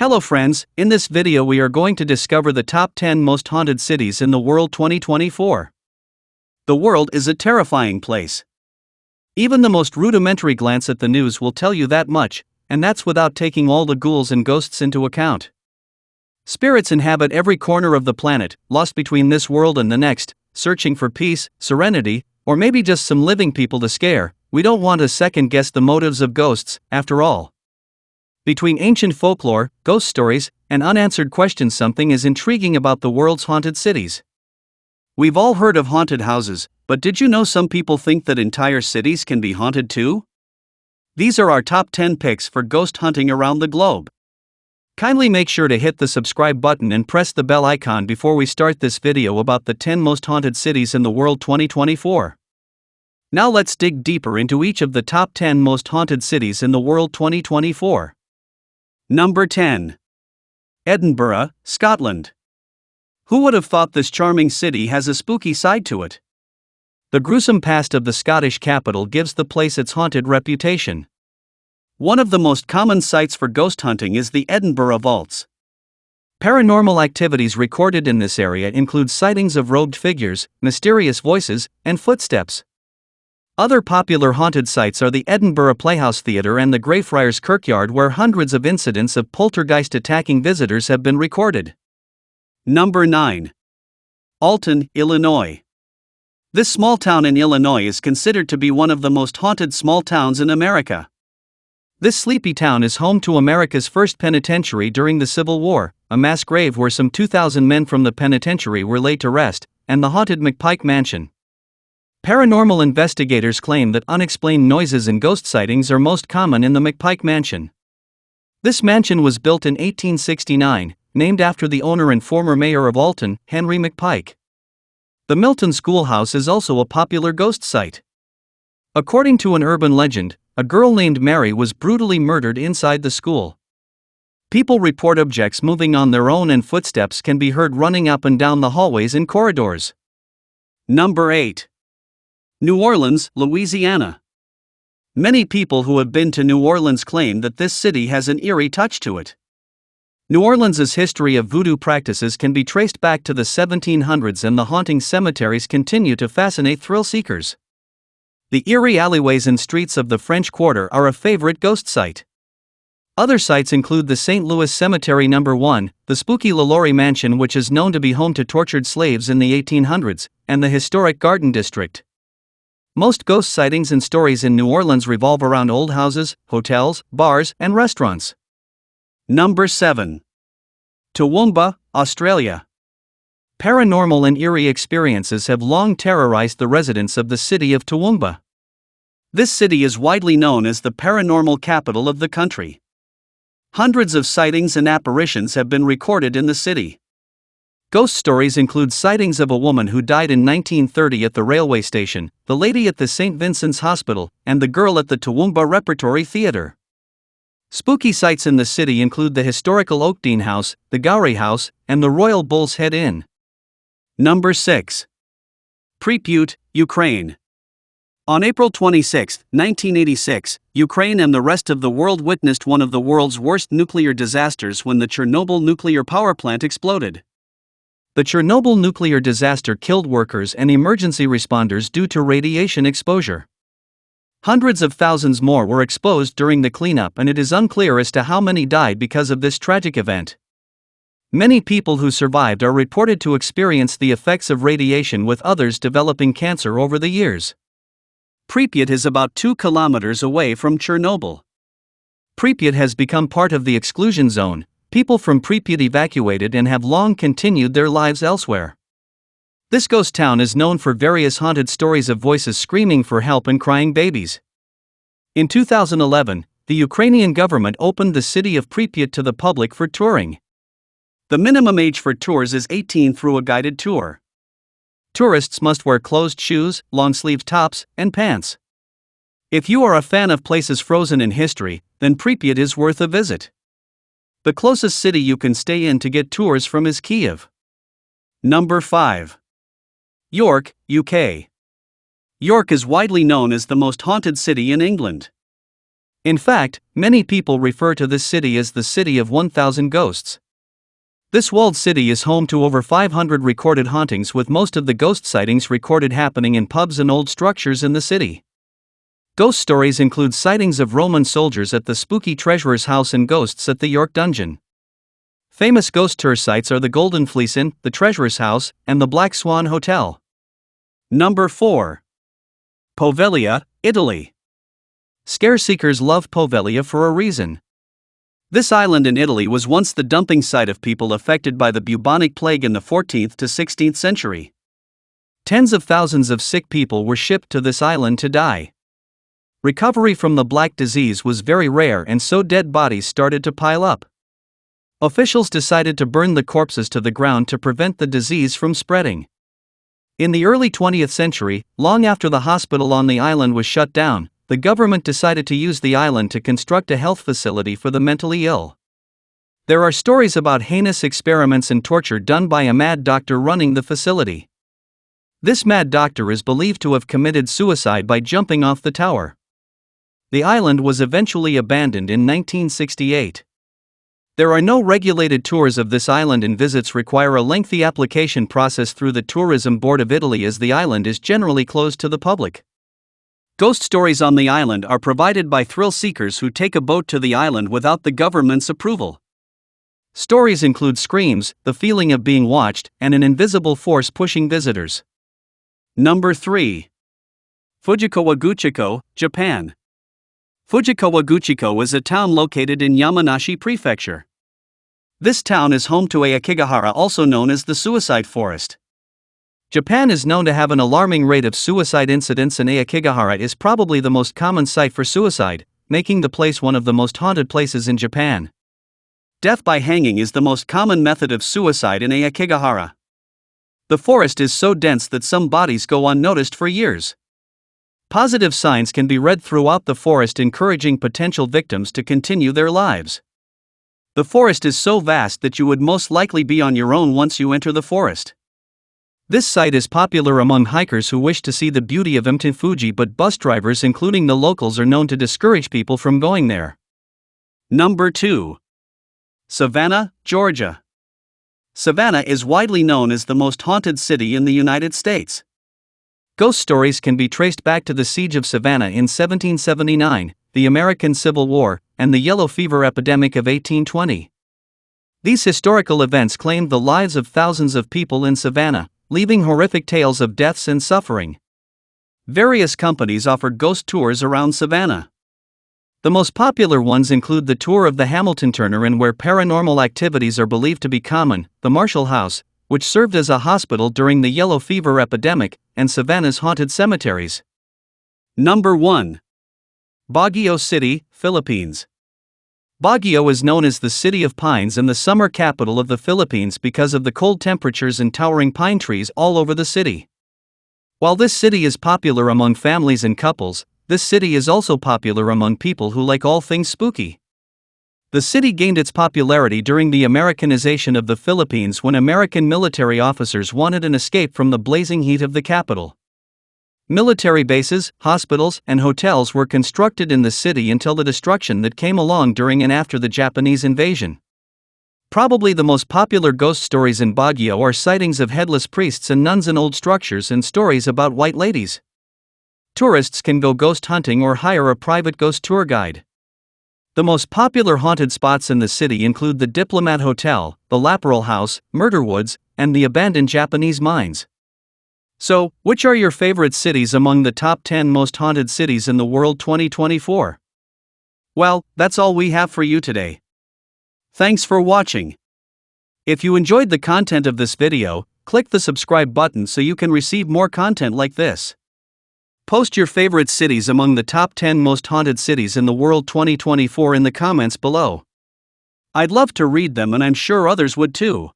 Hello friends, in this video we are going to discover the top 10 most haunted cities in the world 2024. The world is a terrifying place. Even the most rudimentary glance at the news will tell you that much, and that's without taking all the ghouls and ghosts into account. Spirits inhabit every corner of the planet, lost between this world and the next, searching for peace, serenity, or maybe just some living people to scare. We don't want to second guess the motives of ghosts, after all. Between ancient folklore, ghost stories, and unanswered questions, something is intriguing about the world's haunted cities. We've all heard of haunted houses, but did you know some people think that entire cities can be haunted too? These are our top 10 picks for ghost hunting around the globe. Kindly make sure to hit the subscribe button and press the bell icon before we start this video about the 10 most haunted cities in the world 2024. Now let's dig deeper into each of the top 10 most haunted cities in the world 2024. Number 10. Edinburgh, Scotland. Who would have thought this charming city has a spooky side to it? The gruesome past of the Scottish capital gives the place its haunted reputation. One of the most common sites for ghost hunting is the Edinburgh vaults. Paranormal activities recorded in this area include sightings of robed figures, mysterious voices, and footsteps. Other popular haunted sites are the Edinburgh Playhouse Theatre and the Greyfriars Kirkyard, where hundreds of incidents of poltergeist attacking visitors have been recorded. Number 9. Alton, Illinois. This small town in Illinois is considered to be one of the most haunted small towns in America. This sleepy town is home to America's first penitentiary during the Civil War, a mass grave where some 2,000 men from the penitentiary were laid to rest, and the haunted McPike Mansion. Paranormal investigators claim that unexplained noises and ghost sightings are most common in the McPike Mansion. This mansion was built in 1869, named after the owner and former mayor of Alton, Henry McPike. The Milton Schoolhouse is also a popular ghost site. According to an urban legend, a girl named Mary was brutally murdered inside the school. People report objects moving on their own and footsteps can be heard running up and down the hallways and corridors. Number 8. New Orleans, Louisiana. Many people who have been to New Orleans claim that this city has an eerie touch to it. New Orleans' history of voodoo practices can be traced back to the 1700s, and the haunting cemeteries continue to fascinate thrill seekers. The eerie alleyways and streets of the French Quarter are a favorite ghost site. Other sites include the St. Louis Cemetery No. 1, the spooky LaLaurie Mansion, which is known to be home to tortured slaves in the 1800s, and the historic Garden District. Most ghost sightings and stories in New Orleans revolve around old houses, hotels, bars, and restaurants. Number 7. Toomba, Australia. Paranormal and eerie experiences have long terrorized the residents of the city of Toomba. This city is widely known as the paranormal capital of the country. Hundreds of sightings and apparitions have been recorded in the city. Ghost stories include sightings of a woman who died in 1930 at the railway station, the lady at the St. Vincent's Hospital, and the girl at the Toomba Repertory Theatre. Spooky sites in the city include the historical Oakdean House, the Gowrie House, and the Royal Bull's Head Inn. Number 6. Pripyat, Ukraine. On April 26, 1986, Ukraine and the rest of the world witnessed one of the world's worst nuclear disasters when the Chernobyl nuclear power plant exploded. The Chernobyl nuclear disaster killed workers and emergency responders due to radiation exposure. Hundreds of thousands more were exposed during the cleanup, and it is unclear as to how many died because of this tragic event. Many people who survived are reported to experience the effects of radiation, with others developing cancer over the years. Pripyat is about 2 kilometers away from Chernobyl. Pripyat has become part of the exclusion zone. People from Pripyat evacuated and have long continued their lives elsewhere. This ghost town is known for various haunted stories of voices screaming for help and crying babies. In 2011, the Ukrainian government opened the city of Pripyat to the public for touring. The minimum age for tours is 18 through a guided tour. Tourists must wear closed shoes, long-sleeved tops, and pants. If you are a fan of places frozen in history, then Pripyat is worth a visit. The closest city you can stay in to get tours from is Kiev. Number 5. York, UK. York is widely known as the most haunted city in England. In fact, many people refer to this city as the City of 1,000 Ghosts. This walled city is home to over 500 recorded hauntings, with most of the ghost sightings recorded happening in pubs and old structures in the city. Ghost stories include sightings of Roman soldiers at the spooky treasurer's house and ghosts at the York Dungeon. Famous ghost tour sites are the Golden Fleece Inn, the Treasurer's House, and the Black Swan Hotel. Number 4. Pollia, Italy. Scare seekers love Pollia for a reason. This island in Italy was once the dumping site of people affected by the bubonic plague in the 14th to 16th century. Tens of thousands of sick people were shipped to this island to die. Recovery from the Black Disease was very rare, and so dead bodies started to pile up. Officials decided to burn the corpses to the ground to prevent the disease from spreading. In the early 20th century, long after the hospital on the island was shut down, the government decided to use the island to construct a health facility for the mentally ill. There are stories about heinous experiments and torture done by a mad doctor running the facility. This mad doctor is believed to have committed suicide by jumping off the tower. The island was eventually abandoned in 1968. There are no regulated tours of this island, and visits require a lengthy application process through the Tourism Board of Italy, as the island is generally closed to the public. Ghost stories on the island are provided by thrill seekers who take a boat to the island without the government's approval. Stories include screams, the feeling of being watched, and an invisible force pushing visitors. Number 3. Fujiko, Gucho, Japan. Fujiko, Gucho is a town located in Yamanashi Prefecture. This town is home to Aokigahara, also known as the Suicide Forest. Japan is known to have an alarming rate of suicide incidents, and Aokigahara is probably the most common site for suicide, making the place one of the most haunted places in Japan. Death by hanging is the most common method of suicide in Aokigahara. The forest is so dense that some bodies go unnoticed for years. Positive signs can be read throughout the forest, encouraging potential victims to continue their lives. The forest is so vast that you would most likely be on your own once you enter the forest. This site is popular among hikers who wish to see the beauty of Mount Fuji, but bus drivers, including the locals, are known to discourage people from going there. Number 2. Savannah, Georgia. Savannah is widely known as the most haunted city in the United States. Ghost stories can be traced back to the Siege of Savannah in 1779, the American Civil War, and the yellow fever epidemic of 1820. These historical events claimed the lives of thousands of people in Savannah, leaving horrific tales of deaths and suffering. Various companies offered ghost tours around Savannah. The most popular ones include the tour of the Hamilton Turner Inn, where paranormal activities are believed to be common, the Marshall House, which served as a hospital during the yellow fever epidemic, and Savannah's haunted cemeteries. Number 1. Baguio City, Philippines. Baguio is known as the City of Pines and the summer capital of the Philippines because of the cold temperatures and towering pine trees all over the city. While this city is popular among families and couples, this city is also popular among people who like all things spooky. The city gained its popularity during the Americanization of the Philippines, when American military officers wanted an escape from the blazing heat of the capital. Military bases, hospitals, and hotels were constructed in the city until the destruction that came along during and after the Japanese invasion. Probably the most popular ghost stories in Baguio are sightings of headless priests and nuns in old structures, and stories about white ladies. Tourists can go ghost hunting or hire a private ghost tour guide. The most popular haunted spots in the city include the Diplomat Hotel, the Laperal House, Murder Woods, and the abandoned Japanese mines. So, which are your favorite cities among the top 10 most haunted cities in the world 2024? Well, that's all we have for you today. Thanks for watching. If you enjoyed the content of this video, click the subscribe button so you can receive more content like this. Post your favorite cities among the top 10 most haunted cities in the world 2024 in the comments below. I'd love to read them, and I'm sure others would too.